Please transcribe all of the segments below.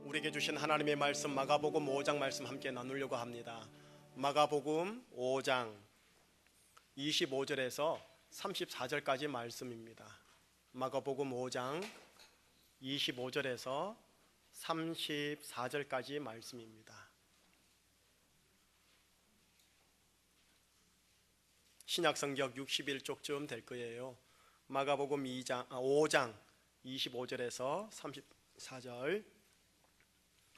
우리에게 주신 하나님의 말씀 마가복음 5장 말씀 함께 나누려고 합니다. 마가복음 5장 25절에서 34절까지 말씀입니다. 마가복음 5장 25절에서 34절까지 말씀입니다. 신약성경 61쪽쯤 될 거예요. 마가복음 5장 25절에서 34절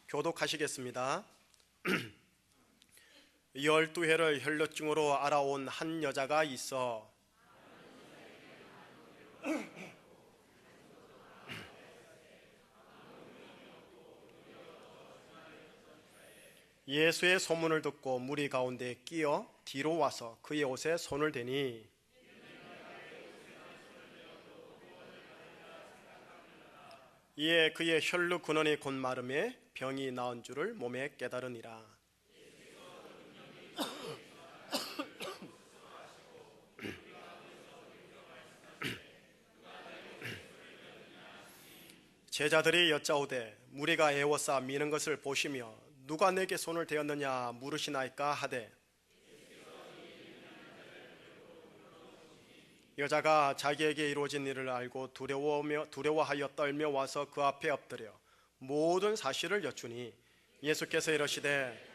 교독하시겠습니다. 12해를 혈루증으로 알아온 한 여자가 있어 예수의 소문을 듣고 무리 가운데 끼어 뒤로 와서 그의 옷에 손을 대니 이에 그의 혈루 근원이 곧 마름에 병이 나은 줄을 몸에 깨달으니라. 제자들이 여짜오되 무리가 애워싸 미는 것을 보시며 누가 내게 손을 대었느냐 물으시나이까 하되 여자가 자기에게 이루어진 일을 알고 두려워하여 떨며 와서 그 앞에 엎드려 모든 사실을 여쭈니 예수께서 이르시되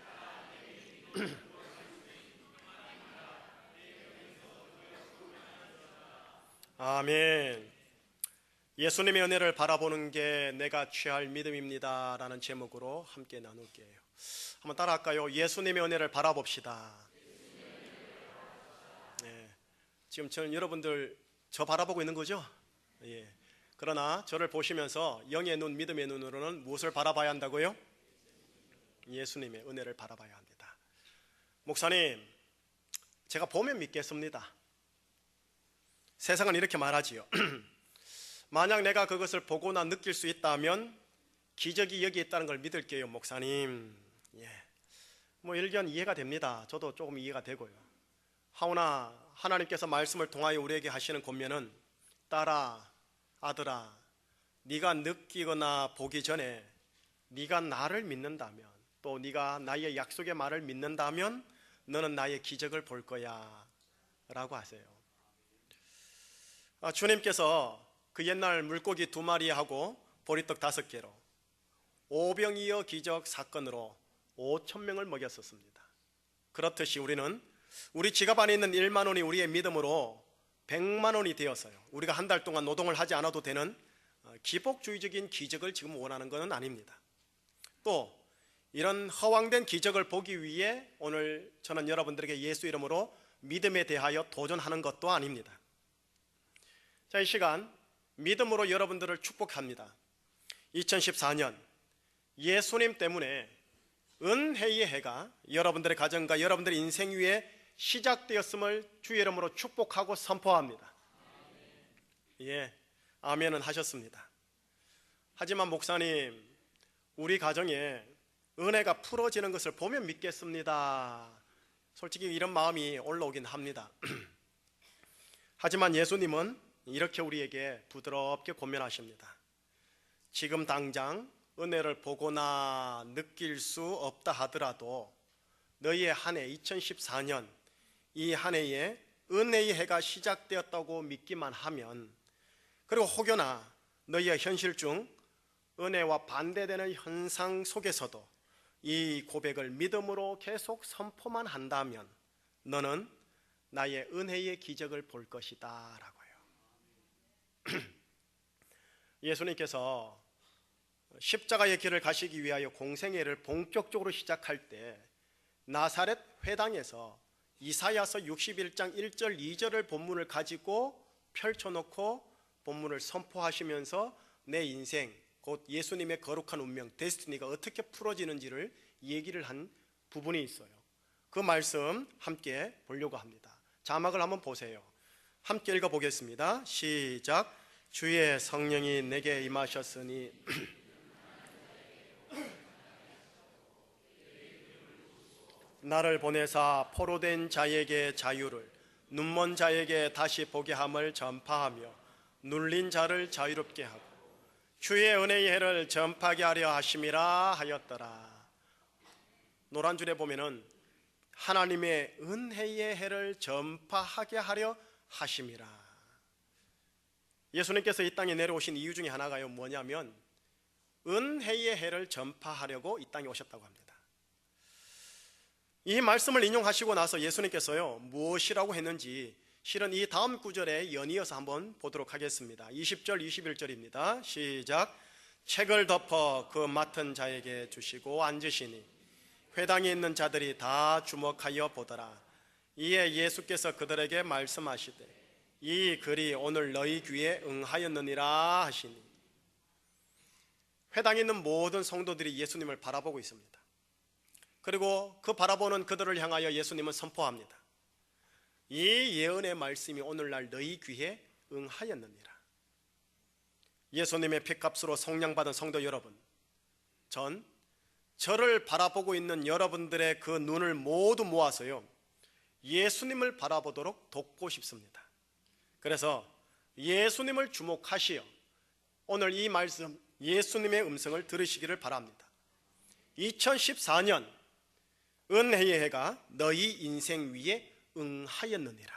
아멘. 예수님의 은혜를 바라보는 게 내가 취할 믿음입니다 라는 제목으로 함께 나눌게요. 한번 따라할까요? 예수님의 은혜를 바라봅시다. 네. 지금 저는 여러분들 저 바라보고 있는 거죠? 예. 그러나 저를 보시면서 영의 눈, 믿음의 눈으로는 무엇을 바라봐야 한다고요? 예수님의 은혜를 바라봐야 합니다. 목사님, 제가 보면 믿겠습니다. 세상은 이렇게 말하지요. 만약 내가 그것을 보거나 느낄 수 있다면 기적이 여기 있다는 걸 믿을게요, 목사님. 예. 뭐 일견 이해가 됩니다. 저도 조금 이해가 되고요. 하오나 하나님께서 말씀을 통하여 우리에게 하시는 권면은 딸아, 아들아, 네가 느끼거나 보기 전에 네가 나를 믿는다면, 또 네가 나의 약속의 말을 믿는다면 너는 나의 기적을 볼 거야 라고 하세요. 주님께서 그 옛날 물고기 2마리하고 보리떡 5개로 오병이어 기적 사건으로 5,000명을 먹였었습니다. 그렇듯이 우리는 우리 지갑 안에 있는 1만 원이 우리의 믿음으로 100만 원이 되었어요. 우리가 한 달 동안 노동을 하지 않아도 되는 기복주의적인 기적을 지금 원하는 것은 아닙니다. 또 이런 허황된 기적을 보기 위해 오늘 저는 여러분들에게 예수 이름으로 믿음에 대하여 도전하는 것도 아닙니다. 자, 이 시간 믿음으로 여러분들을 축복합니다. 2014년 예수님 때문에 은혜의 해가 여러분들의 가정과 여러분들의 인생 위에 시작되었음을 주의 이름으로 축복하고 선포합니다. 예, 아멘은 하셨습니다. 하지만 목사님, 우리 가정에 은혜가 풀어지는 것을 보면 믿겠습니다. 솔직히 이런 마음이 올라오긴 합니다. 하지만 예수님은 이렇게 우리에게 부드럽게 권면하십니다. 지금 당장 은혜를 보거나 느낄 수 없다 하더라도 너희의 한 해 2014년 이 한 해에 은혜의 해가 시작되었다고 믿기만 하면, 그리고 혹여나 너희의 현실 중 은혜와 반대되는 현상 속에서도 이 고백을 믿음으로 계속 선포만 한다면 너는 나의 은혜의 기적을 볼 것이다 라고요. 예수님께서 십자가의 길을 가시기 위하여 공생애를 본격적으로 시작할 때 나사렛 회당에서 이사야서 61장 1절 2절을 본문을 가지고 펼쳐놓고 본문을 선포하시면서 내 인생, 곧 예수님의 거룩한 운명, 데스티니가 어떻게 풀어지는지를 얘기를 한 부분이 있어요. 그 말씀 함께 보려고 합니다. 자막을 한번 보세요. 함께 읽어보겠습니다. 시작. 주의 성령이 내게 임하셨으니 나를 보내사 포로된 자에게 자유를, 눈먼 자에게 다시 보게 함을 전파하며 눌린 자를 자유롭게 하고 주의 은혜의 해를 전파하게 하려 하심이라 하였더라. 노란 줄에 보면은 하나님의 은혜의 해를 전파하게 하려 하심이라. 예수님께서 이 땅에 내려오신 이유 중에 하나가요, 뭐냐면 은혜의 해를 전파하려고 이 땅에 오셨다고 합니다. 이 말씀을 인용하시고 나서 예수님께서요 무엇이라고 했는지 실은 이 다음 구절에 연이어서 한번 보도록 하겠습니다. 20절 21절입니다 시작. 책을 덮어 그 맡은 자에게 주시고 앉으시니 회당에 있는 자들이 다 주목하여 보더라. 이에 예수께서 그들에게 말씀하시되 이 글이 오늘 너희 귀에 응하였느니라 하시니, 회당에 있는 모든 성도들이 예수님을 바라보고 있습니다. 그리고 그 바라보는 그들을 향하여 예수님은 선포합니다. 이 예언의 말씀이 오늘날 너희 귀에 응하였느니라. 예수님의 피값으로 속량받은 성도 여러분, 저를 바라보고 있는 여러분들의 그 눈을 모두 모아서요 예수님을 바라보도록 돕고 싶습니다. 그래서 예수님을 주목하시어 오늘 이 말씀 예수님의 음성을 들으시기를 바랍니다. 2014년 은혜의 해가 너희 인생 위에 응하였느니라.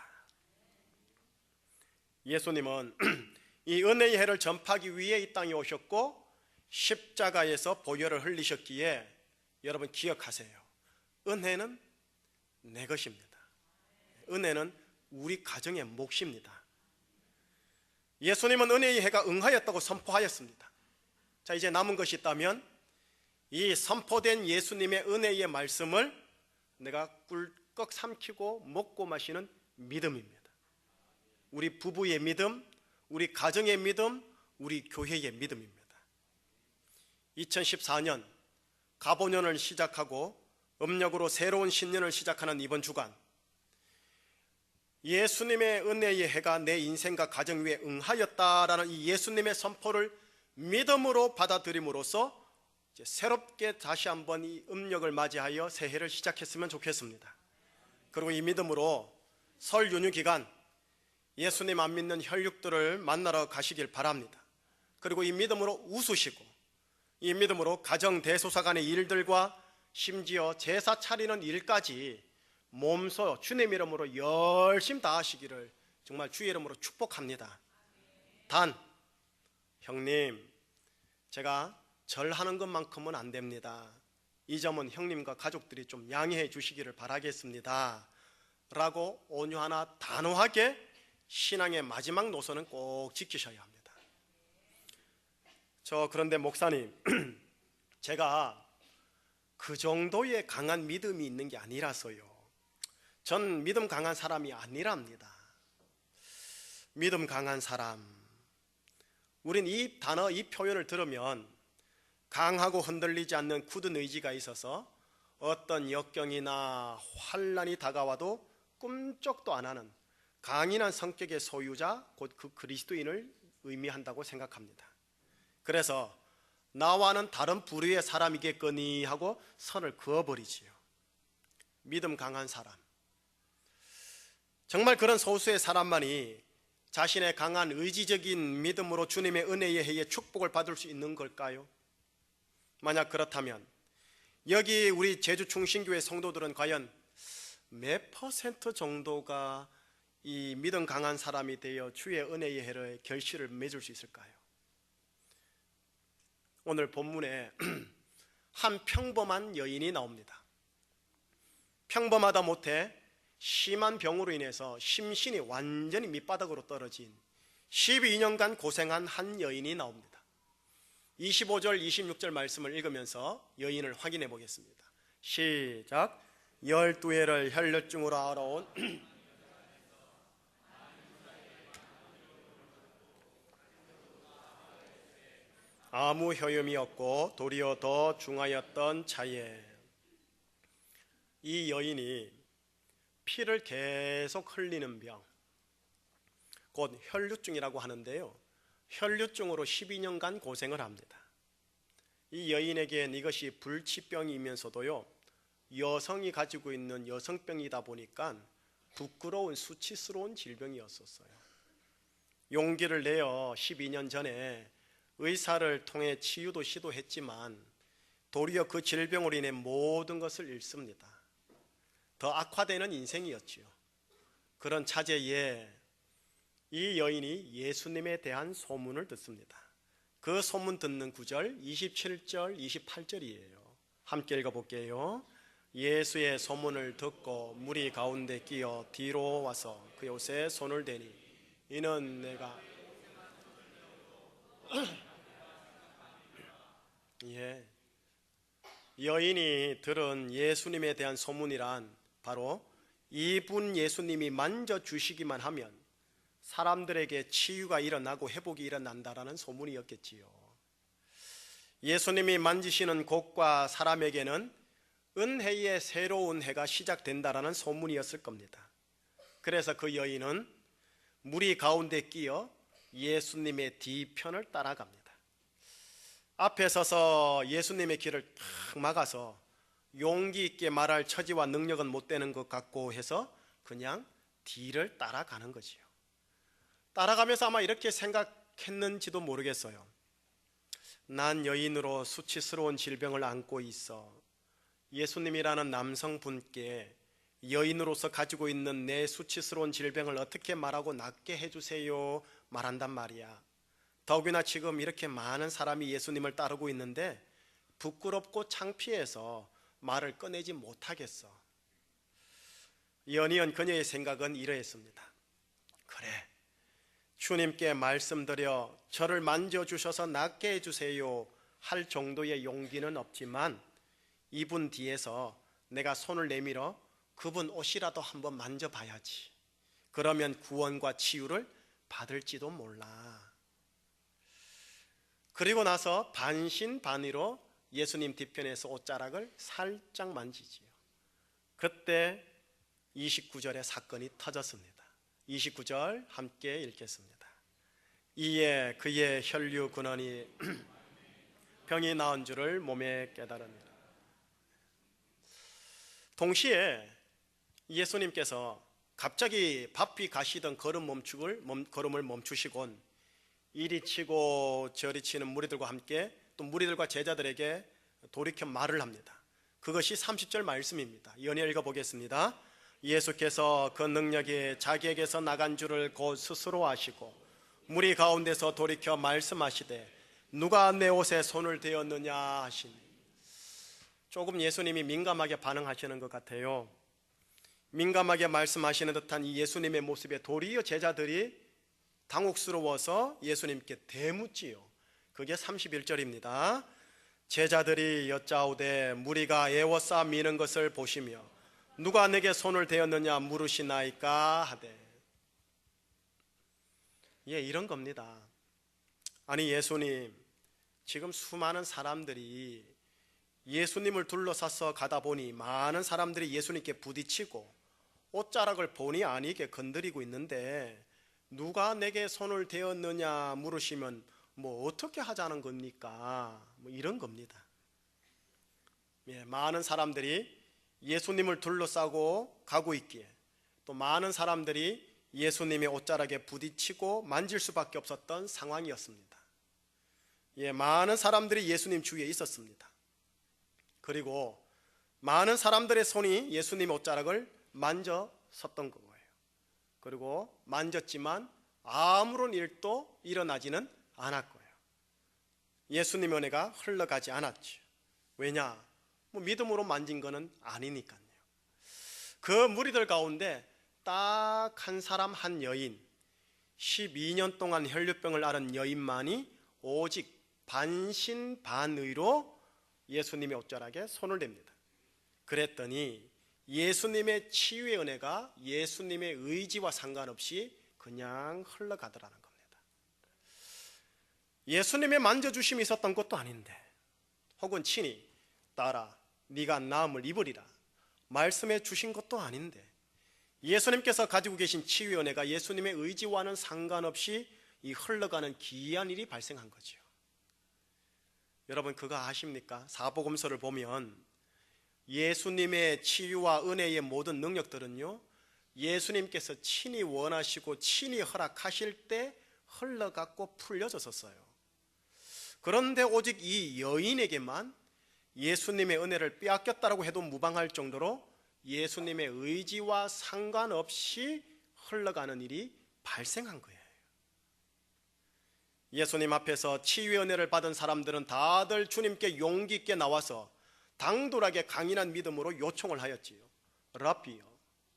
예수님은 이 은혜의 해를 전파하기 위해 이 땅에 오셨고 십자가에서 보혈을 흘리셨기에 여러분 기억하세요. 은혜는 내 것입니다. 은혜는 우리 가정의 몫입니다. 예수님은 은혜의 해가 응하였다고 선포하였습니다. 자, 이제 남은 것이 있다면 이 선포된 예수님의 은혜의 말씀을 내가 꿀꺽 삼키고 먹고 마시는 믿음입니다. 우리 부부의 믿음, 우리 가정의 믿음, 우리 교회의 믿음입니다. 2014년 갑오년을 시작하고 음력으로 새로운 신년을 시작하는 이번 주간, 예수님의 은혜의 해가 내 인생과 가정 위에 응하였다라는 이 예수님의 선포를 믿음으로 받아들임으로써 이제 새롭게 다시 한번 이 음력을 맞이하여 새해를 시작했으면 좋겠습니다. 그리고 이 믿음으로 설 연휴 기간 예수님 안 믿는 혈육들을 만나러 가시길 바랍니다. 그리고 이 믿음으로 웃으시고 이 믿음으로 가정 대소사간의 일들과 심지어 제사 차리는 일까지 몸소 주님 이름으로 열심히 다하시기를 정말 주의 이름으로 축복합니다. 단, 형님, 제가 절하는 것만큼은 안 됩니다. 이 점은 형님과 가족들이 좀 양해해 주시기를 바라겠습니다 라고 온유하나 단호하게 신앙의 마지막 노선은 꼭 지키셔야 합니다. 그런데 목사님, 제가 그 정도의 강한 믿음이 있는 게 아니라서요. 전 믿음 강한 사람이 아니랍니다. 믿음 강한 사람, 우린 이 단어, 이 표현을 들으면 강하고 흔들리지 않는 굳은 의지가 있어서 어떤 역경이나 환난이 다가와도 꿈쩍도 안 하는 강인한 성격의 소유자, 곧 그 그리스도인을 의미한다고 생각합니다. 그래서 나와는 다른 부류의 사람이겠거니 하고 선을 그어버리지요. 믿음 강한 사람, 정말 그런 소수의 사람만이 자신의 강한 의지적인 믿음으로 주님의 은혜의 해에 축복을 받을 수 있는 걸까요? 만약 그렇다면 여기 우리 제주 충신교회 성도들은 과연 몇 퍼센트 정도가 이 믿음 강한 사람이 되어 주의 은혜의 해를 결실을 맺을 수 있을까요? 오늘 본문에 한 평범한 여인이 나옵니다. 평범하다 못해 심한 병으로 인해서 심신이 완전히 밑바닥으로 떨어진 12년간 고생한 한 여인이 나옵니다. 25절 26절 말씀을 읽으면서 여인을 확인해 보겠습니다. 시작. 12해를 혈류증으로 알아온 아무 효염이 없고 도리어 더 중하였던 차에, 이 여인이 피를 계속 흘리는 병, 곧 혈류증이라고 하는데요, 혈류증으로 12년간 고생을 합니다. 이 여인에겐 이것이 불치병이면서도요 여성이 가지고 있는 여성병이다 보니까 부끄러운 수치스러운 질병이었었어요. 용기를 내어 12년 전에 의사를 통해 치유도 시도했지만 도리어 그 질병으로 인해 모든 것을 잃습니다. 더 악화되는 인생이었지요. 그런 차제에 이 여인이 예수님에 대한 소문을 듣습니다. 그 소문 듣는 구절 27절 28절이에요. 함께 읽어볼게요. 예수의 소문을 듣고 무리 가운데 끼어 뒤로 와서 그 옷에 손을 대니 이는 내가 여인이 들은 예수님에 대한 소문이란 바로 이분 예수님이 만져주시기만 하면 사람들에게 치유가 일어나고 회복이 일어난다라는 소문이었겠지요. 예수님이 만지시는 곳과 사람에게는 은혜의 새로운 해가 시작된다라는 소문이었을 겁니다. 그래서 그 여인은 무리 가운데 끼어 예수님의 뒤편을 따라갑니다. 앞에 서서 예수님의 길을 탁 막아서 용기 있게 말할 처지와 능력은 못 되는 것 같고 해서 그냥 뒤를 따라가는 거지요. 따라가면서 아마 이렇게 생각했는지도 모르겠어요. 난 여인으로 수치스러운 질병을 안고 있어 예수님이라는 남성분께 여인으로서 가지고 있는 내 수치스러운 질병을 어떻게 말하고 낫게 해주세요 말한단 말이야. 더욱이나 지금 이렇게 많은 사람이 예수님을 따르고 있는데 부끄럽고 창피해서 말을 꺼내지 못하겠어. 연이은 그녀의 생각은 이러했습니다. 그래, 주님께 말씀드려 저를 만져주셔서 낫게 해주세요 할 정도의 용기는 없지만 이분 뒤에서 내가 손을 내밀어 그분 옷이라도 한번 만져봐야지. 그러면 구원과 치유를 받을지도 몰라. 그리고 나서 반신반의로 예수님 뒤편에서 옷자락을 살짝 만지지요. 그때 29절의 사건이 터졌습니다. 29절 함께 읽겠습니다. 이에 그의 혈류 근원이 병이 나은 줄을 몸에 깨달으니라. 동시에 예수님께서 갑자기 바삐 가시던 걸음을 멈추시곤 이리 치고 저리 치는 무리들과 함께 또 무리들과 제자들에게 돌이켜 말을 합니다. 그것이 30절 말씀입니다. 연이어 읽어보겠습니다. 예수께서 그 능력이 자기에게서 나간 줄을 곧 스스로 아시고 무리 가운데서 돌이켜 말씀하시되 누가 내 옷에 손을 대었느냐 하시니. 조금 예수님이 민감하게 반응하시는 것 같아요. 민감하게 말씀하시는 듯한 이 예수님의 모습에 도리어 제자들이 당혹스러워서 예수님께 대묻지요. 그게 31절입니다. 제자들이 여짜오되 무리가 애워싸 미는 것을 보시며 누가 내게 손을 대었느냐 물으시나이까 하되. 이런 겁니다. 아니 예수님, 지금 수많은 사람들이 예수님을 둘러싸서 가다 보니 많은 사람들이 예수님께 부딪히고 옷자락을 본의 아니게 건드리고 있는데 누가 내게 손을 대었느냐 물으시면 뭐 어떻게 하자는 겁니까? 뭐 이런 겁니다. 많은 사람들이 예수님을 둘러싸고 가고 있기에 또 많은 사람들이 예수님의 옷자락에 부딪히고 만질 수밖에 없었던 상황이었습니다. 많은 사람들이 예수님 주위에 있었습니다. 그리고 많은 사람들의 손이 예수님의 옷자락을 만졌었던 거예요. 그리고 만졌지만 아무런 일도 일어나지는 않았고요. 예수님의 은혜가 흘러가지 않았죠. 왜냐? 믿음으로 만진 것은 아니니까요. 그 무리들 가운데 딱 한 사람, 한 여인, 12년 동안 혈류병을 앓은 여인만이 오직 반신반의로 예수님의 옷자락에 손을 댑니다. 그랬더니 예수님의 치유의 은혜가 예수님의 의지와 상관없이 그냥 흘러가더라는 겁니다. 예수님의 만져주심이 있었던 것도 아닌데, 혹은 친히 따라 네가 나음을 입으리라 말씀해 주신 것도 아닌데, 예수님께서 가지고 계신 치유의 은혜가 예수님의 의지와는 상관없이 이 흘러가는 기이한 일이 발생한 거죠. 여러분 그거 아십니까? 사복음서를 보면 예수님의 치유와 은혜의 모든 능력들은요, 예수님께서 친히 원하시고 친히 허락하실 때 흘러갔고 풀려졌었어요. 그런데 오직 이 여인에게만 예수님의 은혜를 빼앗겼다라고 해도 무방할 정도로 예수님의 의지와 상관없이 흘러가는 일이 발생한 거예요. 예수님 앞에서 치유의 은혜를 받은 사람들은 다들 주님께 용기 있게 나와서 당돌하게 강인한 믿음으로 요청을 하였지요. 랍비요,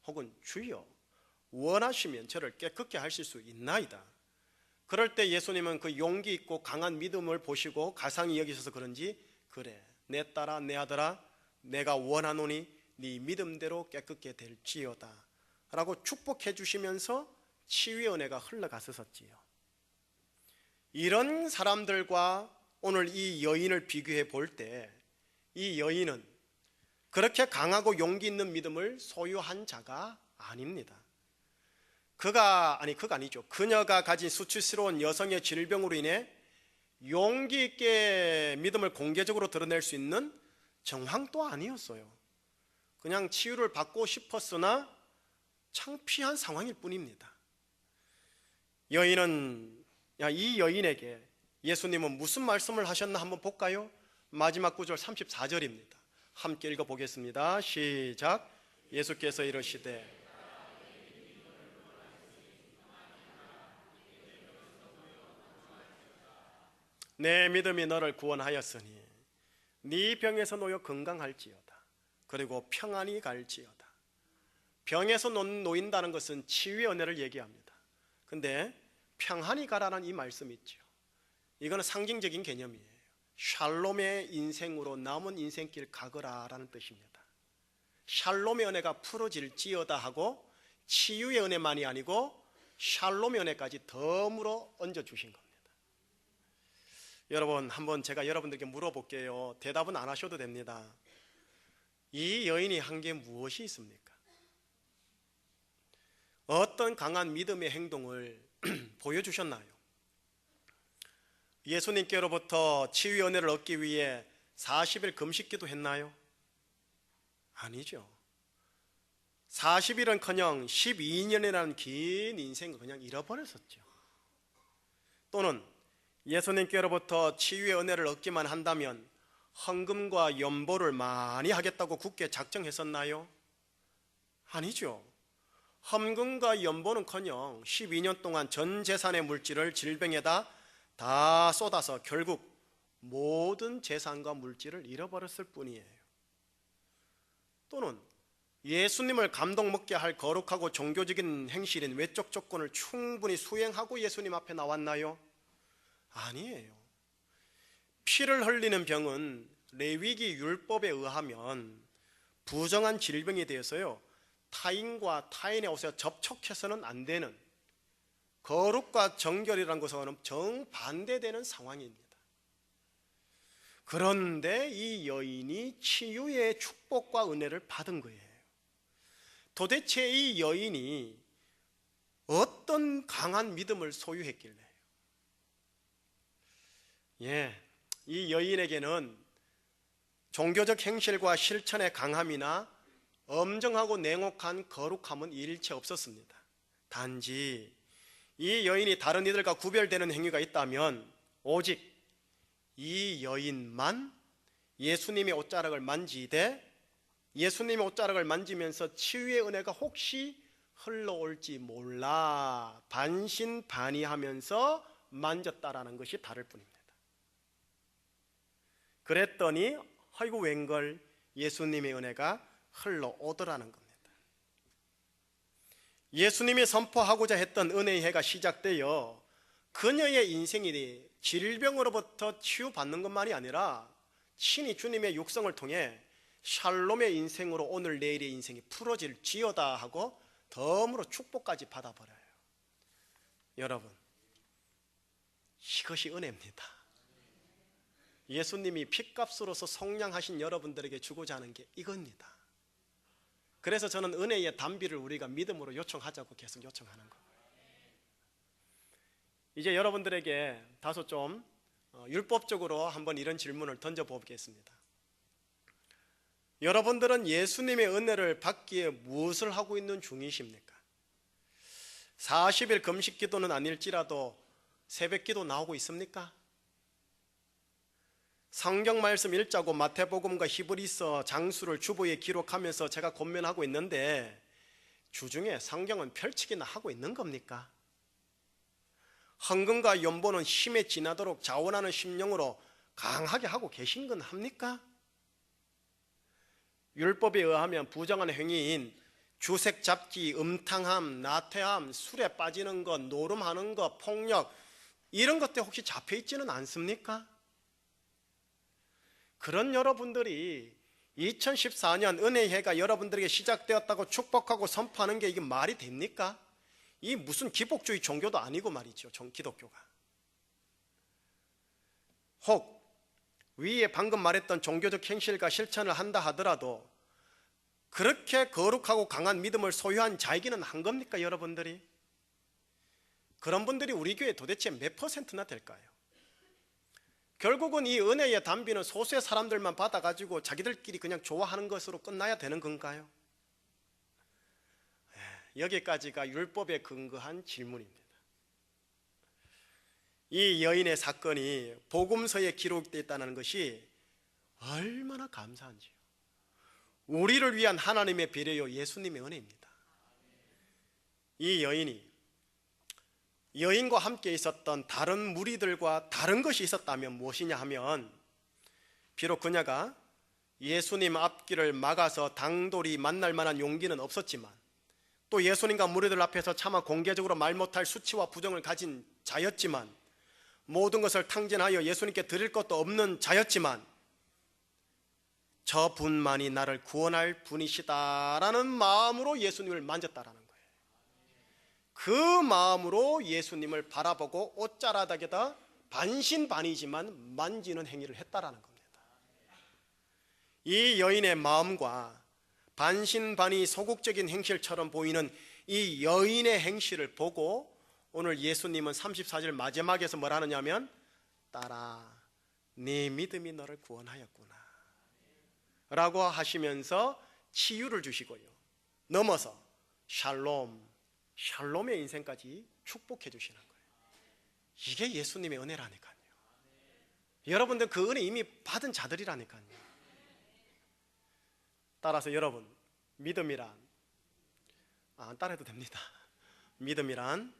혹은 주여, 원하시면 저를 깨끗게 하실 수 있나이다. 그럴 때 예수님은 그 용기 있고 강한 믿음을 보시고 가상히 여기셔서 그런지, 그래, 내 딸아, 내 아들아, 내가 원하노니 네 믿음대로 깨끗게 될지어다 라고 축복해 주시면서 치유의 은혜가 흘러갔었지요. 이런 사람들과 오늘 이 여인을 비교해 볼 때 이 여인은 그렇게 강하고 용기 있는 믿음을 소유한 자가 아닙니다. 그가 아니죠. 그녀가 가진 수치스러운 여성의 질병으로 인해 용기 있게 믿음을 공개적으로 드러낼 수 있는 정황도 아니었어요. 그냥 치유를 받고 싶었으나 창피한 상황일 뿐입니다. 이 여인에게 예수님은 무슨 말씀을 하셨나 한번 볼까요? 마지막 구절 34절입니다. 함께 읽어보겠습니다. 시작. 예수께서 이르시되 내 믿음이 너를 구원하였으니 네 병에서 놓여 건강할지어다. 그리고 평안이 갈지어다. 병에서 놓인다는 것은 치유의 은혜를 얘기합니다. 근데 평안이 가라는 이 말씀이 있죠. 이거는 상징적인 개념이에요. 샬롬의 인생으로 남은 인생길 가거라라는 뜻입니다. 샬롬의 은혜가 풀어질지어다 하고 치유의 은혜만이 아니고 샬롬의 은혜까지 덤으로 얹어주신 겁니다. 여러분, 한번 제가 여러분들께 물어볼게요. 대답은 안 하셔도 됩니다. 이 여인이 한 게 무엇이 있습니까? 어떤 강한 믿음의 행동을 보여주셨나요? 예수님께로부터 치유의 은혜를 얻기 위해 40일 금식기도 했나요? 아니죠. 40일은커녕 12년이라는 긴 인생을 그냥 잃어버렸었죠. 또는 예수님께로부터 치유의 은혜를 얻기만 한다면 헌금과 연보를 많이 하겠다고 굳게 작정했었나요? 아니죠. 헌금과 연보는커녕 12년 동안 전 재산의 물질을 질병에다 다 쏟아서 결국 모든 재산과 물질을 잃어버렸을 뿐이에요. 또는 예수님을 감동 먹게 할 거룩하고 종교적인 행실인 외적 조건을 충분히 수행하고 예수님 앞에 나왔나요? 아니에요. 피를 흘리는 병은 레위기 율법에 의하면 부정한 질병이 되어서요, 타인과 타인의 옷에 접촉해서는 안 되는, 거룩과 정결이라는 것과는 정반대되는 상황입니다. 그런데 이 여인이 치유의 축복과 은혜를 받은 거예요. 도대체 이 여인이 어떤 강한 믿음을 소유했길래? 이 여인에게는 종교적 행실과 실천의 강함이나 엄정하고 냉혹한 거룩함은 일체 없었습니다. 단지 이 여인이 다른 이들과 구별되는 행위가 있다면 오직 이 여인만 예수님의 옷자락을 만지되 예수님의 옷자락을 만지면서 치유의 은혜가 혹시 흘러올지 몰라 반신반의하면서 만졌다라는 것이 다를 뿐입니다. 그랬더니 아이고 웬걸 예수님의 은혜가 흘러오더라는 겁니다. 예수님이 선포하고자 했던 은혜의 해가 시작되어 그녀의 인생이 질병으로부터 치유받는 것만이 아니라 친히 주님의 육성을 통해 샬롬의 인생으로 오늘 내일의 인생이 풀어질지어다 하고 덤으로 축복까지 받아버려요. 여러분, 이것이 은혜입니다. 예수님이 핏값으로서 속량하신 여러분들에게 주고자 하는 게 이겁니다. 그래서 저는 은혜의 단비를 우리가 믿음으로 요청하자고 계속 요청하는 거예요. 이제 여러분들에게 다소 좀 율법적으로 한번 이런 질문을 던져보겠습니다. 여러분들은 예수님의 은혜를 받기에 무엇을 하고 있는 중이십니까? 40일 금식 기도는 아닐지라도 새벽 기도 나오고 있습니까? 성경 말씀 읽자고 마태복음과 히브리서 장수를 주보에 기록하면서 제가 권면하고 있는데 주중에 성경은 펼치기나 하고 있는 겁니까? 헌금과 연보는 힘에 지나도록 자원하는 심령으로 강하게 하고 계신 건 합니까? 율법에 의하면 부정한 행위인 주색 잡기, 음탕함, 나태함, 술에 빠지는 것, 노름하는 것, 폭력 이런 것들 혹시 잡혀 있지는 않습니까? 그런 여러분들이 2014년 은혜의 해가 여러분들에게 시작되었다고 축복하고 선포하는 게 이게 말이 됩니까? 이 무슨 기복주의 종교도 아니고 말이죠. 기독교가. 혹 위에 방금 말했던 종교적 행실과 실천을 한다 하더라도 그렇게 거룩하고 강한 믿음을 소유한 자이기는 한 겁니까, 여러분들이? 그런 분들이 우리 교회에 도대체 몇 %나 될까요? 결국은 이 은혜의 단비는 소수의 사람들만 받아가지고 자기들끼리 그냥 좋아하는 것으로 끝나야 되는 건가요? 여기까지가 율법에 근거한 질문입니다. 이 여인의 사건이 복음서에 기록되어 있다는 것이 얼마나 감사한지요. 우리를 위한 하나님의 배려요, 예수님의 은혜입니다. 이 여인과 함께 있었던 다른 무리들과 다른 것이 있었다면 무엇이냐 하면, 비록 그녀가 예수님 앞길을 막아서 당돌이 만날 만한 용기는 없었지만, 또 예수님과 무리들 앞에서 차마 공개적으로 말 못할 수치와 부정을 가진 자였지만, 모든 것을 탕진하여 예수님께 드릴 것도 없는 자였지만, 저분만이 나를 구원할 분이시다라는 마음으로 예수님을 만졌다라는 거예요. 그 마음으로 예수님을 바라보고 옷자락에다 반신반의지만 만지는 행위를 했다라는 겁니다. 이 여인의 마음과 반신반의 소극적인 행실처럼 보이는 이 여인의 행실을 보고 오늘 예수님은 34절 마지막에서 뭘 하느냐면, 딸아, 네 믿음이 너를 구원하였구나 라고 하시면서 치유를 주시고요, 넘어서 샬롬의 인생까지 축복해 주시는 거예요. 이게 예수님의 은혜라니까요. 여러분들 그 은혜 이미 받은 자들이라니까요. 따라서 여러분, 믿음이란, 안 따라해도 됩니다. 믿음이란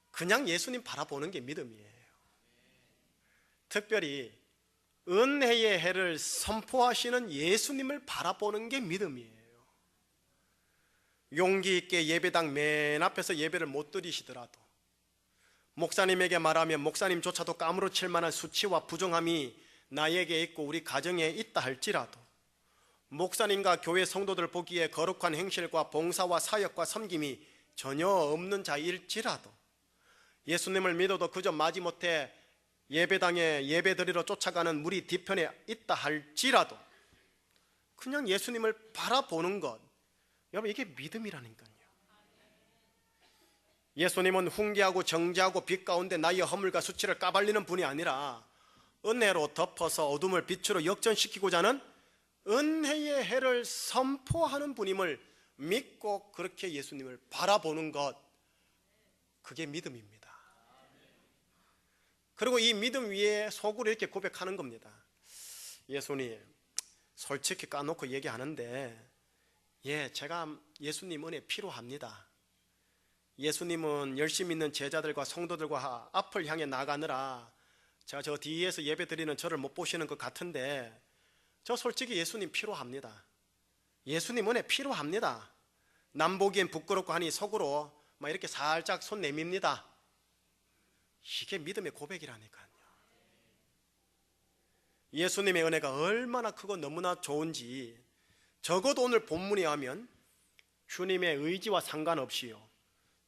그냥 예수님 바라보는 게 믿음이에요. 특별히 은혜의 해를 선포하시는 예수님을 바라보는 게 믿음이에요. 용기 있게 예배당 맨 앞에서 예배를 못 드리시더라도, 목사님에게 말하면 목사님조차도 까무러칠 만한 수치와 부정함이 나에게 있고 우리 가정에 있다 할지라도, 목사님과 교회 성도들 보기에 거룩한 행실과 봉사와 사역과 섬김이 전혀 없는 자일지라도, 예수님을 믿어도 그저 마지못해 예배당에 예배드리러 쫓아가는 무리 뒤편에 있다 할지라도 그냥 예수님을 바라보는 것, 여러분 이게 믿음이라니까요. 예수님은 훈계하고 정죄하고 빛 가운데 나의 허물과 수치를 까발리는 분이 아니라 은혜로 덮어서 어둠을 빛으로 역전시키고자 하는 은혜의 해를 선포하는 분임을 믿고 그렇게 예수님을 바라보는 것, 그게 믿음입니다. 그리고 이 믿음 위에 속으로 이렇게 고백하는 겁니다. 예수님, 솔직히 까놓고 얘기하는데, 제가 예수님 은혜 필요합니다. 예수님은 열심히 있는 제자들과 성도들과 앞을 향해 나가느라 제가 저 뒤에서 예배 드리는 저를 못 보시는 것 같은데, 저 솔직히 예수님 필요합니다. 예수님 은혜 필요합니다. 남 보기엔 부끄럽고 하니 속으로 막 이렇게 살짝 손 내밉니다. 이게 믿음의 고백이라니까요. 예수님의 은혜가 얼마나 크고 너무나 좋은지, 적어도 오늘 본문에 하면 주님의 의지와 상관없이요,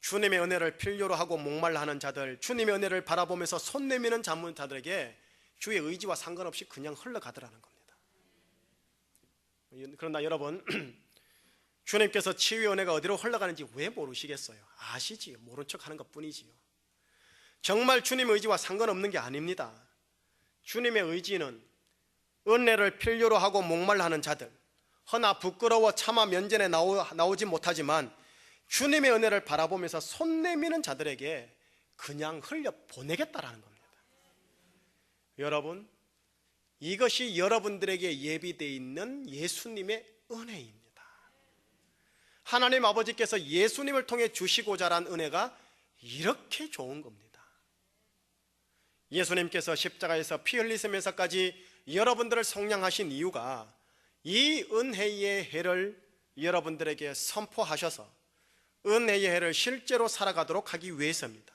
주님의 은혜를 필요로 하고 목말라 하는 자들, 주님의 은혜를 바라보면서 손 내미는 자들에게 주의 의지와 상관없이 그냥 흘러가더라는 겁니다. 그러나 여러분, 주님께서 치유의 은혜가 어디로 흘러가는지 왜 모르시겠어요? 아시지요. 모른 척하는 것 뿐이지요. 정말 주님의 의지와 상관없는 게 아닙니다. 주님의 의지는 은혜를 필요로 하고 목말라 하는 자들, 허나 부끄러워 차마 면전에 나오지 못하지만 주님의 은혜를 바라보면서 손 내미는 자들에게 그냥 흘려 보내겠다라는 겁니다. 여러분, 이것이 여러분들에게 예비되어 있는 예수님의 은혜입니다. 하나님 아버지께서 예수님을 통해 주시고자 한 은혜가 이렇게 좋은 겁니다. 예수님께서 십자가에서 피 흘리시면서까지 여러분들을 속량하신 이유가 이 은혜의 해를 여러분들에게 선포하셔서 은혜의 해를 실제로 살아가도록 하기 위해서입니다.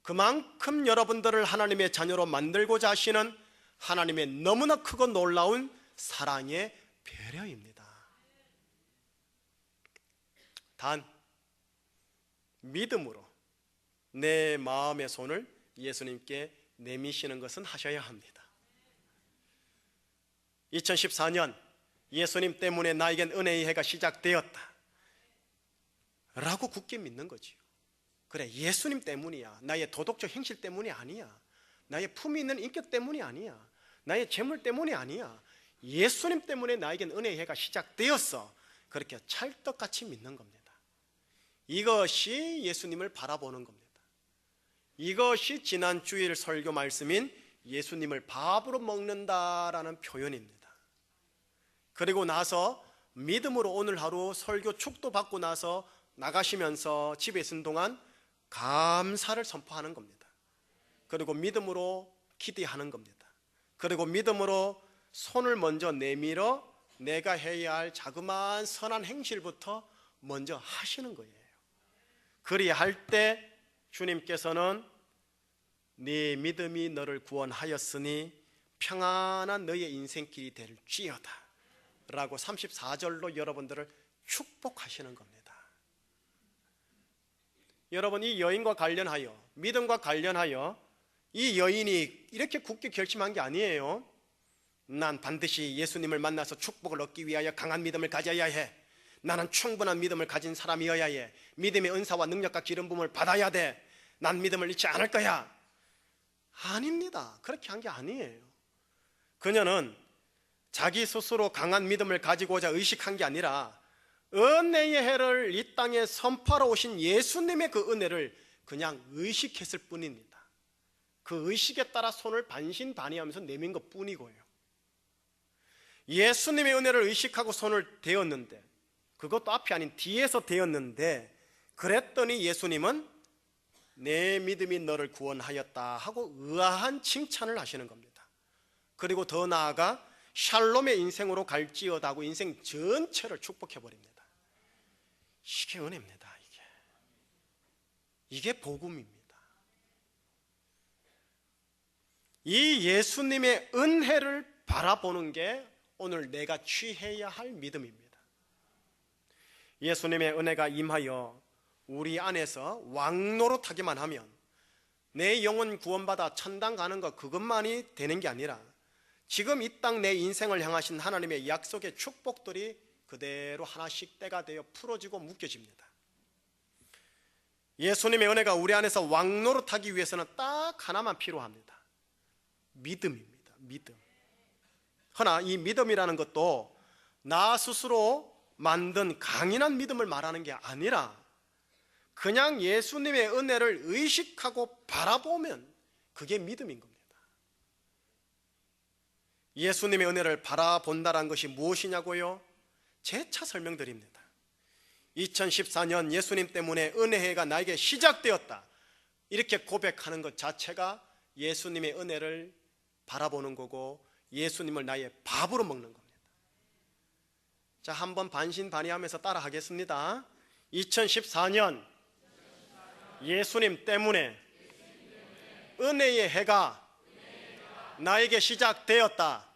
그만큼 여러분들을 하나님의 자녀로 만들고자 하시는 하나님의 너무나 크고 놀라운 사랑의 배려입니다. 단 믿음으로 내 마음의 손을 예수님께 내미시는 것은 하셔야 합니다. 2014년 예수님 때문에 나에겐 은혜의 해가 시작되었다 라고 굳게 믿는 거지요. 그래, 예수님 때문이야. 나의 도덕적 행실 때문이 아니야. 나의 품위 있는 인격 때문이 아니야. 나의 재물 때문이 아니야. 예수님 때문에 나에겐 은혜의 해가 시작되었어. 그렇게 찰떡같이 믿는 겁니다. 이것이 예수님을 바라보는 겁니다. 이것이 지난 주일 설교 말씀인 예수님을 밥으로 먹는다라는 표현입니다. 그리고 나서 믿음으로 오늘 하루 설교 축도받고 나서 나가시면서 집에 있는 동안 감사를 선포하는 겁니다. 그리고 믿음으로 기대하는 겁니다. 그리고 믿음으로 손을 먼저 내밀어 내가 해야 할 자그마한 선한 행실부터 먼저 하시는 거예요. 그리할 때 주님께서는 네 믿음이 너를 구원하였으니 평안한 너의 인생길이 될지어다 라고 34절로 여러분들을 축복하시는 겁니다. 여러분, 이 여인과 관련하여, 믿음과 관련하여 이 여인이 이렇게 굳게 결심한 게 아니에요. 난 반드시 예수님을 만나서 축복을 얻기 위하여 강한 믿음을 가져야 해. 나는 충분한 믿음을 가진 사람이어야 해. 믿음의 은사와 능력과 기름 부음을 받아야 돼. 난 믿음을 잃지 않을 거야. 아닙니다. 그렇게 한 게 아니에요. 그녀는 자기 스스로 강한 믿음을 가지고자 의식한 게 아니라 은혜의 해를 이 땅에 선포하러 오신 예수님의 그 은혜를 그냥 의식했을 뿐입니다. 그 의식에 따라 손을 반신반의하면서 내민 것 뿐이고요. 예수님의 은혜를 의식하고 손을 대었는데, 그것도 앞이 아닌 뒤에서 대었는데, 그랬더니 예수님은 내 믿음이 너를 구원하였다 하고 의아한 칭찬을 하시는 겁니다. 그리고 더 나아가 샬롬의 인생으로 갈지어다고 인생 전체를 축복해버립니다. 이게 은혜입니다. 이게 복음입니다. 이 예수님의 은혜를 바라보는 게 오늘 내가 취해야 할 믿음입니다. 예수님의 은혜가 임하여 우리 안에서 왕노릇하기만 하면 내 영혼 구원받아 천당 가는 것, 그것만이 되는 게 아니라 지금 이 땅 내 인생을 향하신 하나님의 약속의 축복들이 그대로 하나씩 때가 되어 풀어지고 묶여집니다. 예수님의 은혜가 우리 안에서 왕노릇하기 위해서는 딱 하나만 필요합니다. 믿음입니다. 믿음. 허나 이 믿음이라는 것도 나 스스로 만든 강인한 믿음을 말하는 게 아니라 그냥 예수님의 은혜를 의식하고 바라보면 그게 믿음인 겁니다. 예수님의 은혜를 바라본다는 것이 무엇이냐고요? 재차 설명드립니다. 2014년 예수님 때문에 은혜가 나에게 시작되었다, 이렇게 고백하는 것 자체가 예수님의 은혜를 바라보는 거고 예수님을 나의 밥으로 먹는 겁니다. 자, 한번 반신반의하면서 따라 하겠습니다. 2014년 예수님 때문에 은혜의 해가 나에게 시작되었다.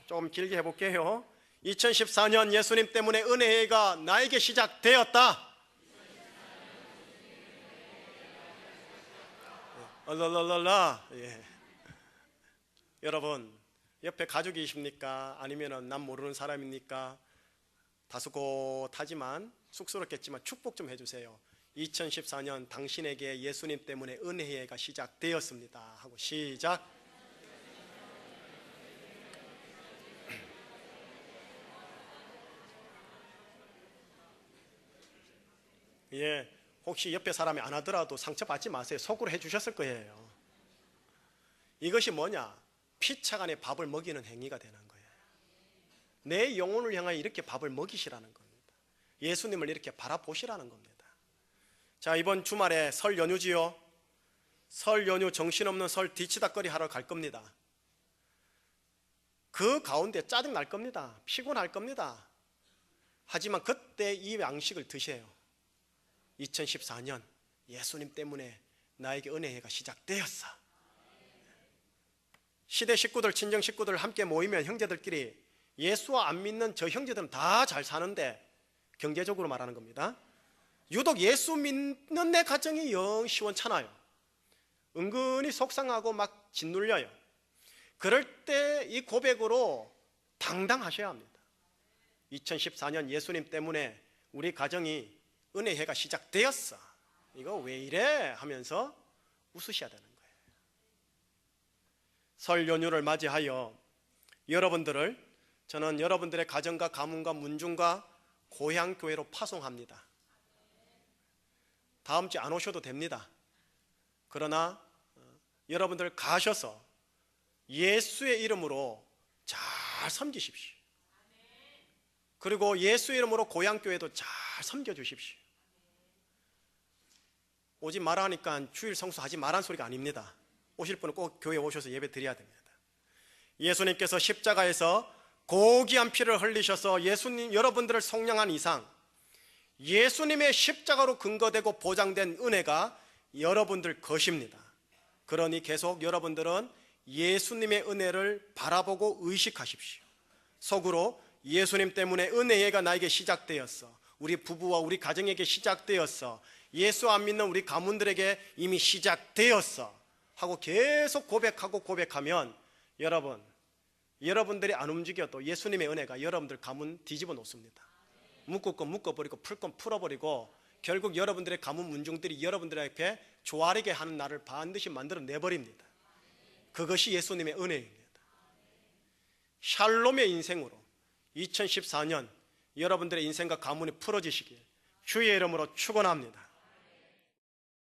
좀 길게 해볼게요. 2014년 예수님 때문에 은혜의 해가 나에게 시작되었다. 랄랄랄라. 예. 여러분, 옆에 가족이십니까? 아니면 난 모르는 사람입니까? 다소곳하지만 쑥스럽겠지만 축복 좀 해주세요. 2014년 당신에게 예수님 때문에 은혜의 해가 시작되었습니다 하고 시작. 예, 혹시 옆에 사람이 안 하더라도 상처받지 마세요. 속으로 해주셨을 거예요. 이것이 뭐냐? 피차간에 밥을 먹이는 행위가 되는 거예요. 내 영혼을 향하여 이렇게 밥을 먹이시라는 겁니다. 예수님을 이렇게 바라보시라는 겁니다. 자, 이번 주말에 설 연휴지요. 설 연휴 정신없는 설 뒤치다거리 하러 갈 겁니다. 그 가운데 짜증 날 겁니다. 피곤할 겁니다. 하지만 그때 이 양식을 드세요. 2014년 예수님 때문에 나에게 은혜의 해가 시작되었어. 시대 식구들, 친정 식구들 함께 모이면 형제들끼리 예수와 안 믿는 저 형제들은 다 잘 사는데, 경제적으로 말하는 겁니다. 유독 예수 믿는 내 가정이 영 시원찮아요. 은근히 속상하고 막 짓눌려요. 그럴 때 이 고백으로 당당하셔야 합니다. 2014년 예수님 때문에 우리 가정이 은혜의 해가 시작되었어. 이거 왜 이래? 하면서 웃으셔야 되는 거예요. 설 연휴를 맞이하여 여러분들을, 저는 여러분들의 가정과 가문과 문중과 고향교회로 파송합니다. 다음 주에 안 오셔도 됩니다. 그러나 여러분들 가셔서 예수의 이름으로 잘 섬기십시오. 그리고 예수의 이름으로 고향교회도 잘 섬겨주십시오. 오지 마라 하니까 주일 성수하지 말란 소리가 아닙니다. 오실 분은 꼭 교회에 오셔서 예배 드려야 됩니다. 예수님께서 십자가에서 고귀한 피를 흘리셔서 예수님 여러분들을 속량한 이상, 예수님의 십자가로 근거되고 보장된 은혜가 여러분들 것입니다. 그러니 계속 여러분들은 예수님의 은혜를 바라보고 의식하십시오. 속으로 예수님 때문에 은혜가 나에게 시작되었어. 우리 부부와 우리 가정에게 시작되었어. 예수 안 믿는 우리 가문들에게 이미 시작되었어 하고 계속 고백하면 여러분들이 안 움직여도 예수님의 은혜가 여러분들 가문 뒤집어 놓습니다. 묶을 건 묶어버리고 풀 건 풀어버리고 결국 여러분들의 가문 문중들이 여러분들에게 조아리게 하는 날을 반드시 만들어 내버립니다. 그것이 예수님의 은혜입니다. 샬롬의 인생으로 2014년 여러분들의 인생과 가문이 풀어지시길 주의 이름으로 축원합니다.